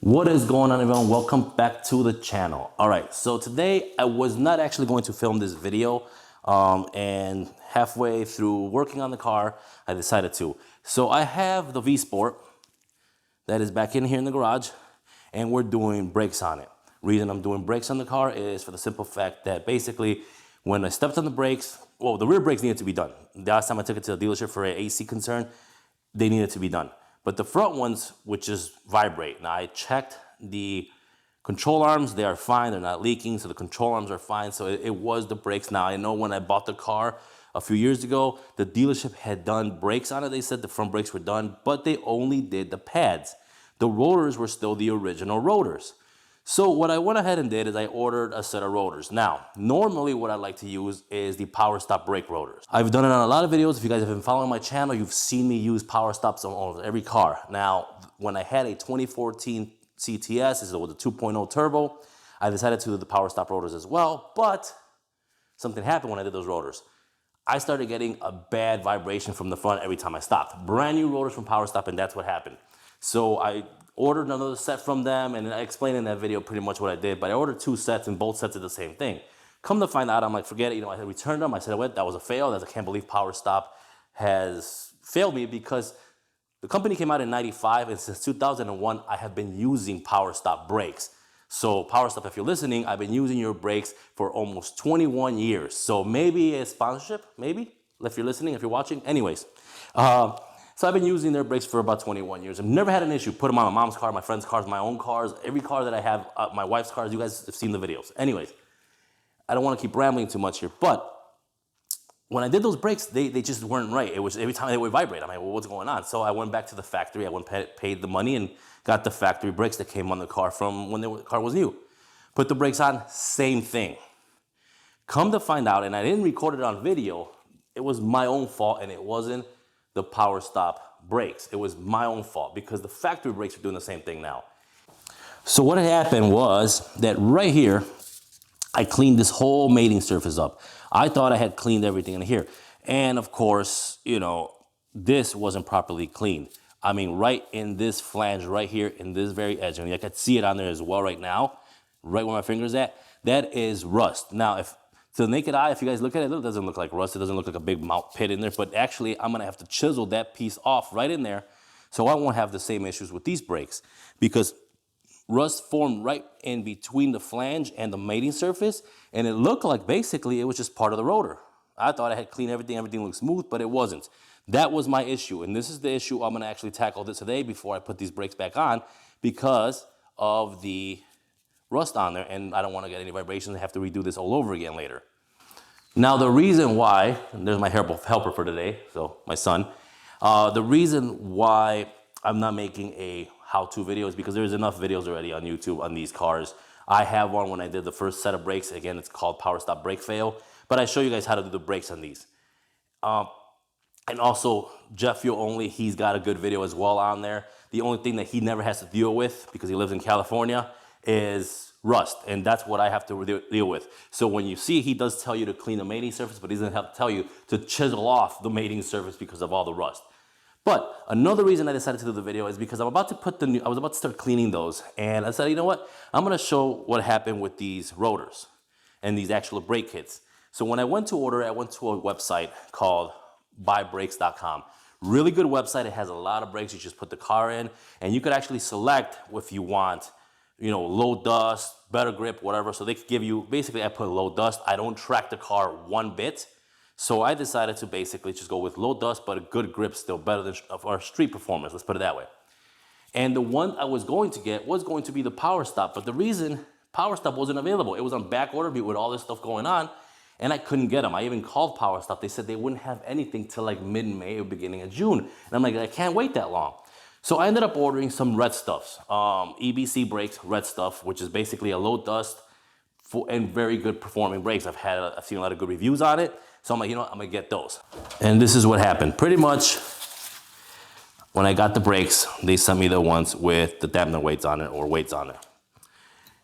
What is going on, everyone? Welcome back to the channel. All right, so today I was not actually going to film this video, and halfway through working on the car, I decided to. So I have the Vsport that is back in here in the garage, and we're doing brakes on it. Reason I'm doing brakes on the car is for the simple fact that basically when I stepped on the brakes, well, the rear brakes needed to be done. The last time I took it to the dealership for an AC concern, they needed to be done. But the front ones, which is vibrate. Now I checked the control arms, they are fine, they're not leaking, so the control arms are fine. So it was the brakes. Now I know when I bought the car a few years ago, the dealership had done brakes on it. They said the front brakes were done, but they only did the pads. The rotors were still the original rotors. So what I went ahead and did is I ordered a set of rotors. Now, normally what I like to use is the PowerStop Brake rotors. I've done it on a lot of videos. If you guys have been following my channel, you've seen me use PowerStops on almost every car. Now, when I had a 2014 CTS, this was a 2.0 turbo, I decided to do the PowerStop rotors as well, but something happened when I did those rotors. I started getting a bad vibration from the front every time I stopped. Brand new rotors from PowerStop, and that's what happened. So I ordered another set from them, and I explained in that video pretty much what I did, but I ordered two sets, and both sets did the same thing. Come to find out, I'm like, forget it, I returned them. I said, that was a fail. I can't believe PowerStop has failed me, because the company came out in 95, and since 2001, I have been using PowerStop brakes. So PowerStop, if you're listening, I've been using your brakes for almost 21 years. So maybe a sponsorship, maybe, if you're listening, if you're watching. Anyways, so I've been using their brakes for about 21 years. I've never had an issue. Put them on my mom's car, my friend's cars, my own cars, every car that I have, my wife's cars. You guys have seen the videos. Anyways, I don't want to keep rambling too much here, but when I did those brakes, they just weren't right. It was every time they would vibrate. I'm like, well, what's going on? So I went back to the factory. I went paid the money and got the factory brakes that came on the car from when the car was new. Put the brakes on, same thing. Come to find out, and I didn't record it on video, it was my own fault, and it wasn't the PowerStop brakes. It was my own fault, because the factory brakes are doing the same thing now. So what had happened was that right here, I cleaned this whole mating surface up. I thought I had cleaned everything in here. And of course, this wasn't properly cleaned. I mean, right in this flange right here, in this very edge, and I could see it on there as well right now, right where my finger's at, that is rust. Now, if to the naked eye, if you guys look at it, it doesn't look like rust. It doesn't look like a big mount pit in there, but actually I'm gonna have to chisel that piece off right in there so I won't have the same issues with these brakes, because rust formed right in between the flange and the mating surface, and it looked like basically it was just part of the rotor. I thought I had cleaned everything looked smooth, but it wasn't. That was my issue, and this is the issue I'm gonna actually tackle this today before I put these brakes back on, because of the rust on there, and I don't want to get any vibrations and have to redo this all over again later. Now, the reason why, and there's my helper for today, so my son, the reason why I'm not making a how-to video is because there's enough videos already on YouTube on these cars. I have one when I did the first set of brakes. Again, it's called PowerStop Brake Fail, but I show you guys how to do the brakes on these. And also, Jet Fuel Only, he's got a good video as well on there. The only thing that he never has to deal with, because he lives in California, is rust, and that's what I have to deal with. So when you see, he does tell you to clean the mating surface, but he doesn't have to tell you to chisel off the mating surface because of all the rust. But another reason I decided to do the video is because I was about to start cleaning those, and I said, you know what? I'm gonna show what happened with these rotors and these actual brake kits. So when I went to order, I went to a website called buybrakes.com. Really good website. It has a lot of brakes. You just put the car in, and you could actually select if you want, low dust, better grip, whatever. So they could give you, basically I put low dust. I don't track the car one bit. So I decided to basically just go with low dust, but a good grip still, better than our street performance, let's put it that way. And the one I was going to get was going to be the PowerStop, but the reason PowerStop wasn't available, it was on back order with all this stuff going on, and I couldn't get them. I even called PowerStop. They said they wouldn't have anything till like mid-May or beginning of June. And I'm like, I can't wait that long. So I ended up ordering some red stuffs, EBC brakes, red stuff, which is basically a low dust and very good performing brakes. I've seen a lot of good reviews on it. So I'm like, I'm gonna get those. And this is what happened. Pretty much when I got the brakes, they sent me the ones with the dampener weights on it, or weights on it.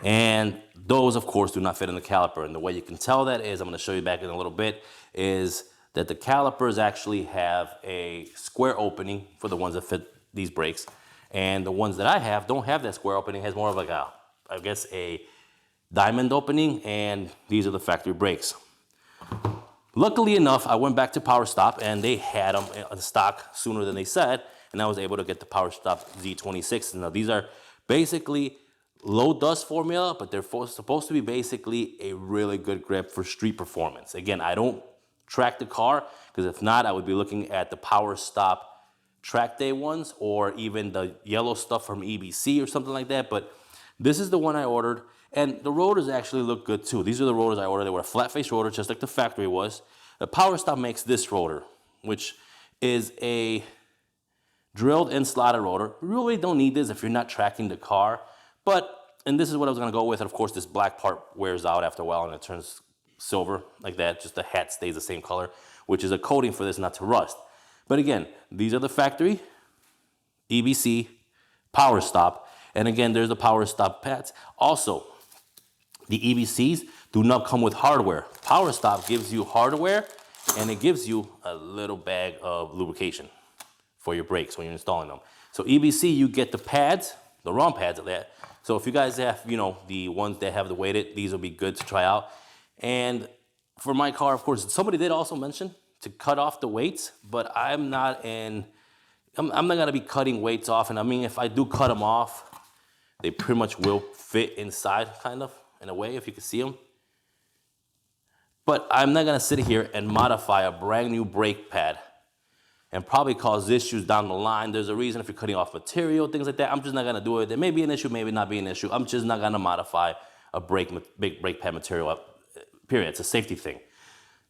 And those, of course, do not fit in the caliper. And the way you can tell that is, I'm gonna show you back in a little bit, is that the calipers actually have a square opening for the ones that fit these brakes, And the ones that I have don't have that square opening. It has more of like a, I guess, a diamond opening, and these are the factory brakes. Luckily enough, I went back to PowerStop and they had them in stock sooner than they said, and I was able to get the PowerStop Z26. Now these are basically low dust formula, but they're supposed to be basically a really good grip for street performance. Again, I don't track the car, because if not, I would be looking at the PowerStop track day ones, or even the yellow stuff from EBC or something like that. But this is the one I ordered, and the rotors actually look good too. These are the rotors I ordered. They were a flat face rotor, just like the factory was. The PowerStop makes this rotor, which is a drilled and slotted rotor. You really don't need this if you're not tracking the car. And this is what I was gonna go with. And of course, this black part wears out after a while and it turns silver like that. Just the hat stays the same color, which is a coating for this not to rust. But again, these are the factory, EBC, PowerStop. And again, there's the PowerStop pads. Also, the EBCs do not come with hardware. PowerStop gives you hardware, and it gives you a little bag of lubrication for your brakes when you're installing them. So EBC, you get the pads, the ROM pads of that. So if you guys have, you know, the ones that have the weighted, these will be good to try out. And for my car, of course, somebody did also mention to cut off the weights, but I'm not gonna be cutting weights off. And I mean, if I do cut them off, they pretty much will fit inside, kind of, in a way, if you can see them. But I'm not gonna sit here and modify a brand new brake pad and probably cause issues down the line. There's a reason if you're cutting off material, things like that. I'm just not gonna do it. There may be an issue, maybe not be an issue. I'm just not gonna modify a brake pad material, period. It's a safety thing.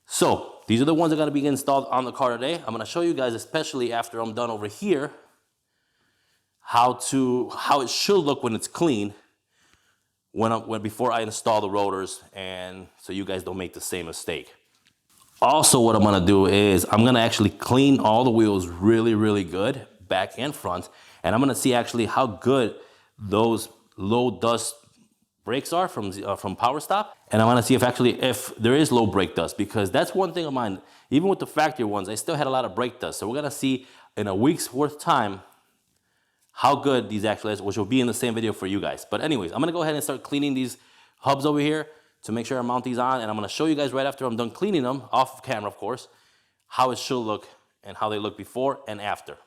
So these are the ones that are gonna be installed on the car today. I'm gonna show you guys, especially after I'm done over here, how it should look when it's clean, before I install the rotors, and so you guys don't make the same mistake. Also, what I'm gonna do is I'm gonna actually clean all the wheels really, really good, back and front, and I'm gonna see actually how good those low dust brakes are from PowerStop, and I'm gonna see if there is low brake dust, because that's one thing of mine. Even with the factory ones, I still had a lot of brake dust. So we're gonna see in a week's worth time how good these actually is, which will be in the same video for you guys. But anyways, I'm gonna go ahead and start cleaning these hubs over here to make sure I mount these on, and I'm gonna show you guys right after I'm done cleaning them, off of camera of course, how it should look and how they look before and after.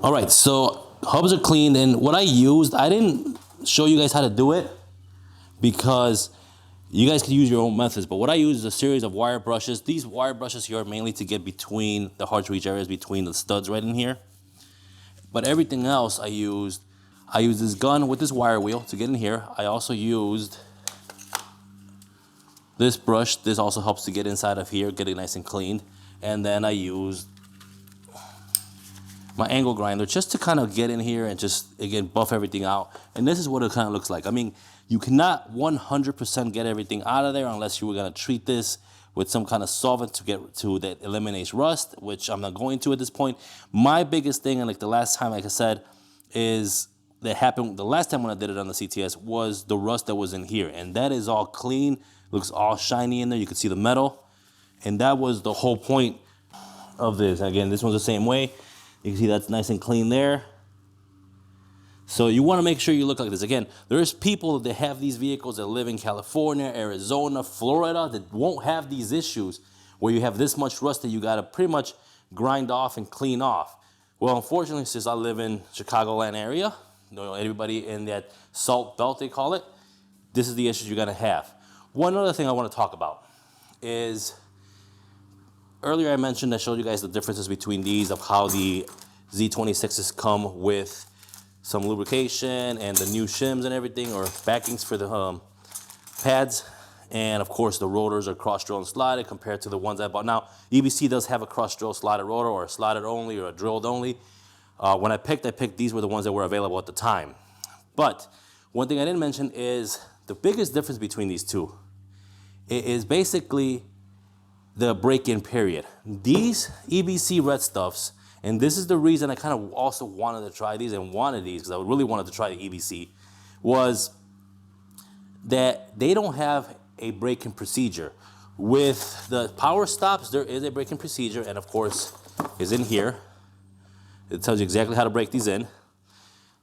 All right, so hubs are cleaned, and what I used, I didn't show you guys how to do it because you guys can use your own methods, but what I use is a series of wire brushes. These wire brushes here are mainly to get between the hard to reach areas between the studs right in here. But everything else I used this gun with this wire wheel to get in here. I also used this brush. This also helps to get inside of here, get it nice and clean. And then I used my angle grinder just to kind of get in here and just, again, buff everything out. And this is what it kind of looks like. I mean, you cannot 100% get everything out of there unless you were gonna treat this with some kind of solvent that eliminates rust, which I'm not going to at this point. My biggest thing, and like the last time, like I said, is that happened the last time when I did it on the CTS, was the rust that was in here. And that is all clean, looks all shiny in there. You can see the metal. And that was the whole point of this. Again, this one's the same way. You can see that's nice and clean there. So you want to make sure you look like this. Again, there's people that have these vehicles that live in California, Arizona, Florida that won't have these issues where you have this much rust that you got to pretty much grind off and clean off. Well, unfortunately, since I live in Chicagoland area, you know, everybody in that salt belt, they call it, this is the issues you're going to have. One other thing I want to talk about is, earlier I mentioned, I showed you guys the differences between these, of how the Z26s come with some lubrication and the new shims and everything, or backings for the pads. And of course the rotors are cross-drilled and slotted compared to the ones I bought. Now, EBC does have a cross-drilled slotted rotor, or a slotted only, or a drilled only. When I picked these were the ones that were available at the time. But one thing I didn't mention is the biggest difference between these two is basically the break-in period. These EBC red stuffs, and this is the reason I kind of also wanted to try these and wanted these, because I really wanted to try the EBC, was that they don't have a break-in procedure. With the PowerStops, there is a break-in procedure, and of course, is in here. It tells you exactly how to break these in.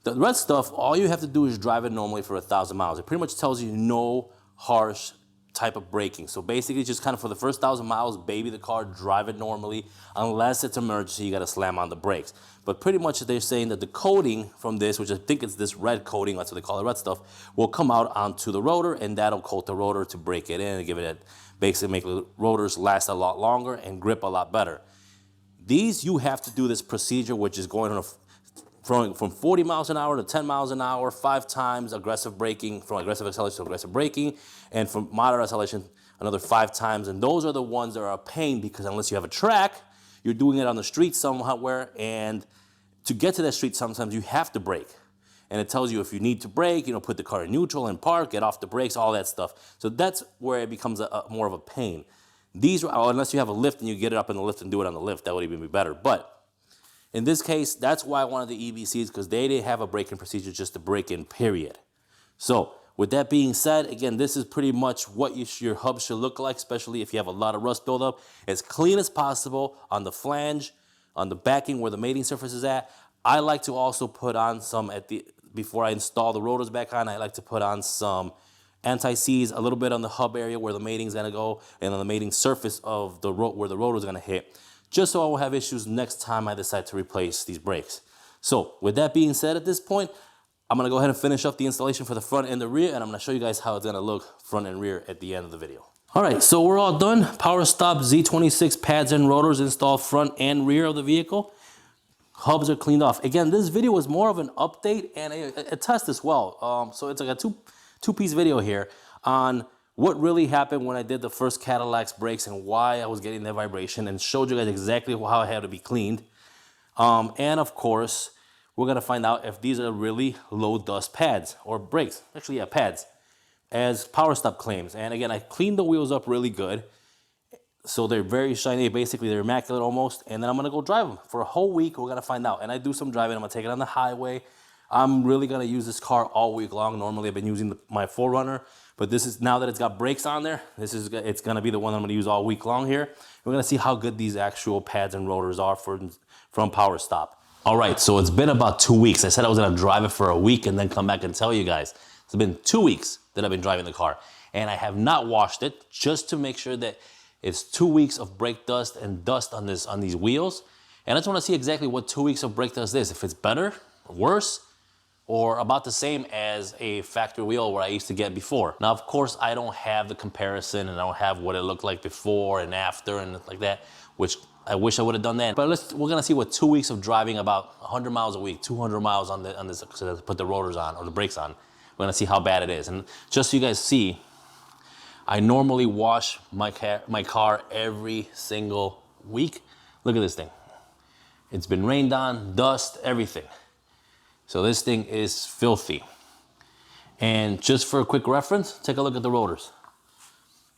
The red stuff, all you have to do is drive it normally for 1,000 miles. It pretty much tells you no harsh type of braking. So basically just kind of for the first 1,000 miles, baby the car, drive it normally. Unless it's emergency, you gotta slam on the brakes. But pretty much they're saying that the coating from this, which I think it's this red coating, that's what they call the red stuff, will come out onto the rotor, and that'll coat the rotor to break it in and give it basically make the rotors last a lot longer and grip a lot better. These, you have to do this procedure, which is going on from 40 miles an hour to 10 miles an hour, 5 times aggressive braking, from aggressive acceleration to aggressive braking, and from moderate acceleration, another 5 times. And those are the ones that are a pain, because unless you have a track, you're doing it on the street somewhere, and to get to that street, sometimes you have to brake. And it tells you if you need to brake, put the car in neutral and park, get off the brakes, all that stuff. So that's where it becomes more of a pain. These, unless you have a lift and you get it up in the lift and do it on the lift, that would even be better. But in this case, that's why I wanted the EBCs, because they didn't have a braking procedure just to brake in, period. So with that being said, again, this is pretty much what your hub should look like, especially if you have a lot of rust buildup. As clean as possible on the flange, on the backing where the mating surface is at. I like to also put on some before I install the rotors back on, I like to put on some anti-seize, a little bit on the hub area where the mating's gonna go, and on the mating surface of the where the rotor's gonna hit, just so I won't have issues next time I decide to replace these brakes. So with that being said, at this point, I'm gonna go ahead and finish up the installation for the front and the rear, and I'm gonna show you guys how it's gonna look front and rear at the end of the video. All right, so we're all done. PowerStop Z26 pads and rotors installed front and rear of the vehicle. Hubs are cleaned off. Again, this video was more of an update and a test as well. So it's like a two-piece video here on what really happened when I did the first Cadillac's brakes and why I was getting that vibration, and showed you guys exactly how it had to be cleaned. And of course, we're gonna find out if these are really low dust pads or brakes. Actually, yeah, pads, as PowerStop claims. And again, I cleaned the wheels up really good. So they're very shiny, basically they're immaculate almost, and then I'm gonna go drive them for a whole week. We're gonna find out, and I do some driving. I'm gonna take it on the highway. I'm really gonna use this car all week long. Normally I've been using my 4Runner, but this is, now that it's got brakes on there, it's gonna be the one I'm gonna use all week long here. We're gonna see how good these actual pads and rotors are from PowerStop. All right, so it's been about 2 weeks. I said I was gonna drive it for a week and then come back and tell you guys. It's been 2 weeks that I've been driving the car, and I have not washed it, just to make sure that it's 2 weeks of brake dust and dust on these wheels. And I just want to see exactly what 2 weeks of brake dust is. If it's better, worse, or about the same as a factory wheel where I used to get before. Now, of course, I don't have the comparison, and I don't have what it looked like before and after and like that, which I wish I would have done that. But we're gonna see what 2 weeks of driving about 100 miles a week, 200 miles on this, so put the rotors on or the brakes on. We're gonna see how bad it is. And just so you guys see, I normally wash my car every single week. Look at this thing. It's been rained on, dust, everything. So this thing is filthy. And just for a quick reference, take a look at the rotors.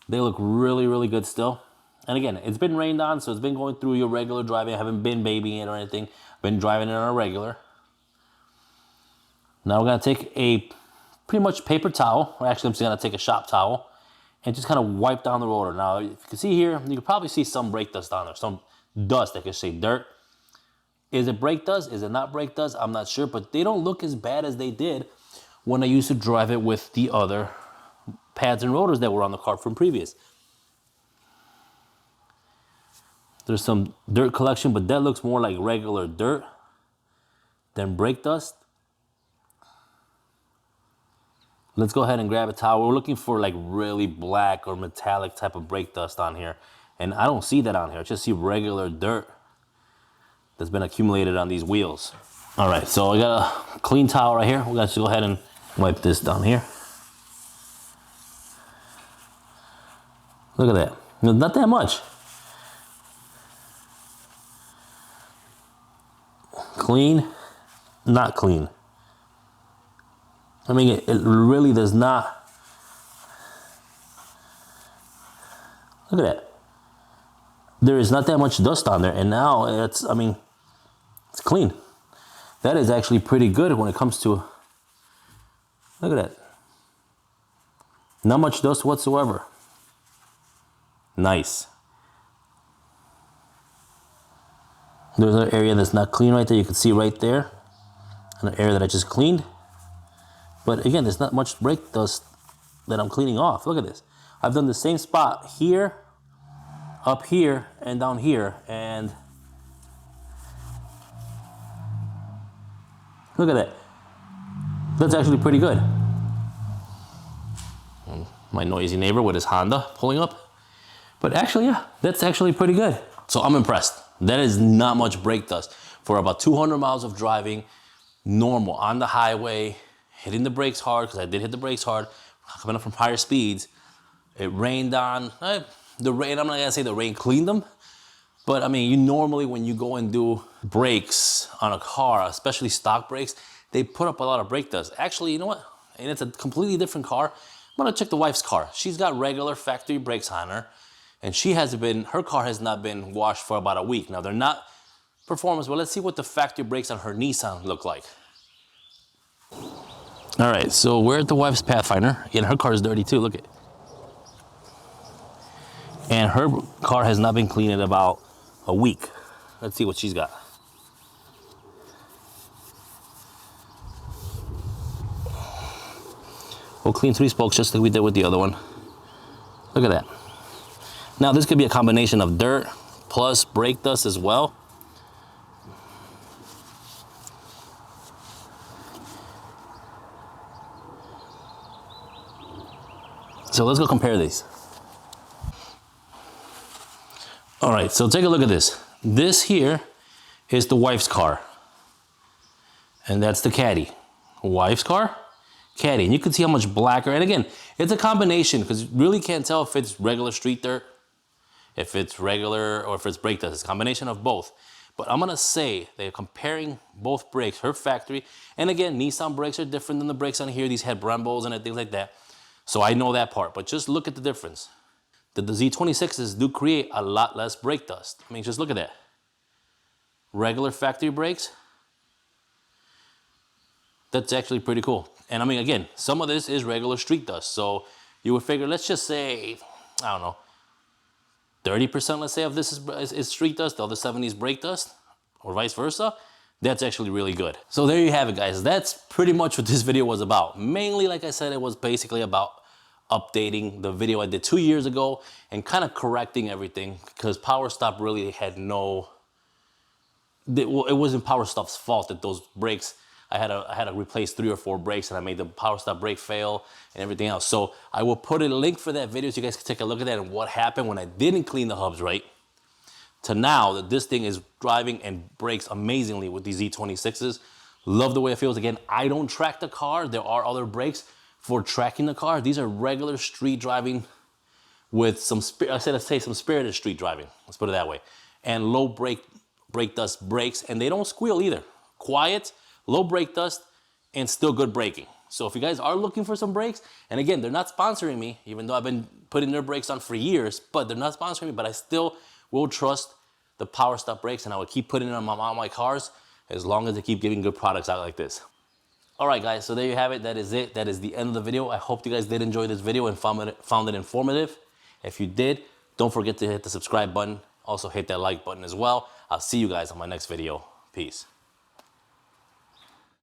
They look really, really good still. And again, it's been rained on, so it's been going through your regular driving. I haven't been babying it or anything. I've been driving it on a regular. Now we're gonna take a pretty much paper towel, or actually I'm just gonna take a shop towel, and just kind of wipe down the rotor. Now, if you can see here, you can probably see some brake dust on there, some dust, I could say dirt. Is it brake dust? Is it not brake dust? I'm not sure, but they don't look as bad as they did when I used to drive it with the other pads and rotors that were on the car from previous. There's some dirt collection, but that looks more like regular dirt than brake dust. Let's go ahead and grab a towel. We're looking for like really black or metallic type of brake dust on here. And I don't see that on here. I just see regular dirt that's been accumulated on these wheels. All right, so I got a clean towel right here. We're gonna go ahead and wipe this down here. Look at that. Not that much. Clean, not clean. I mean, it really does not. Look at that. There is not that much dust on there, and now it's clean. That is actually pretty good when it comes to, look at that. Not much dust whatsoever. Nice. There's an area that's not clean right there. You can see right there. and the area that I just cleaned. But again, there's not much brake dust that I'm cleaning off. Look at this. I've done the same spot here, up here, and down here, and look at that. That's actually pretty good. And my noisy neighbor with his Honda pulling up. But actually, yeah, that's actually pretty good. So I'm impressed. That is not much brake dust. For about 200 miles of driving, normal, on the highway, hitting the brakes hard, because I did hit the brakes hard, coming up from higher speeds. It rained on, the rain, I'm not gonna say the rain cleaned them, but I mean, you normally, when you go and do brakes on a car, especially stock brakes, they put up a lot of brake dust. Actually, you know what? And it's a completely different car. I'm gonna check the wife's car. She's got regular factory brakes on her, and her car has not been washed for about a week. Now, they're not performance, but let's see what the factory brakes on her Nissan look like. All right, so we're at the wife's Pathfinder, and her car is dirty too, look at. And her car has not been cleaned in about a week. Let's see what she's got. We'll clean 3 spokes just like we did with the other one. Look at that. Now this could be a combination of dirt plus brake dust as well. So let's go compare these. All right, so take a look at this. This here is the wife's car. And that's the Caddy. Wife's car, Caddy. And you can see how much blacker. And again, it's a combination because you really can't tell if it's regular street dirt, if it's regular, or if it's brake dust. It's a combination of both. But I'm gonna say they're comparing both brakes, her factory. And again, Nissan brakes are different than the brakes on here. These had Brembos and things like that. So I know that part, but just look at the difference. The Z26s do create a lot less brake dust. I mean, just look at that. Regular factory brakes. That's actually pretty cool. And I mean, again, some of this is regular street dust. So you would figure, let's just say, I don't know, 30%, let's say, of this is street dust, the other 70 is brake dust, or vice versa. That's actually really good. So there you have it, guys. That's pretty much what this video was about. Mainly, like I said, it was basically about updating the video I did 2 years ago and kind of correcting everything because PowerStop really had no, it wasn't PowerStop's fault that those brakes, I had to replace 3 or 4 brakes and I made the PowerStop brake fail and everything else. So I will put a link for that video so you guys can take a look at that and what happened when I didn't clean the hubs right to now that this thing is driving and brakes amazingly with these Z26s. Love the way it feels. Again, I don't track the car. There are other brakes for tracking the car. These are regular street driving with some, some spirited street driving. Let's put it that way. And low brake dust brakes, and they don't squeal either. Quiet, low brake dust, and still good braking. So if you guys are looking for some brakes, and again, they're not sponsoring me, even though I've been putting their brakes on for years, but they're not sponsoring me, but I still will trust the PowerStop brakes, and I will keep putting them on my cars as long as they keep giving good products out like this. All right, guys, so there you have it. That is it. That is the end of the video. I hope you guys did enjoy this video and found it informative. If you did, don't forget to hit the subscribe button. Also hit that like button as well. I'll see you guys on my next video. Peace.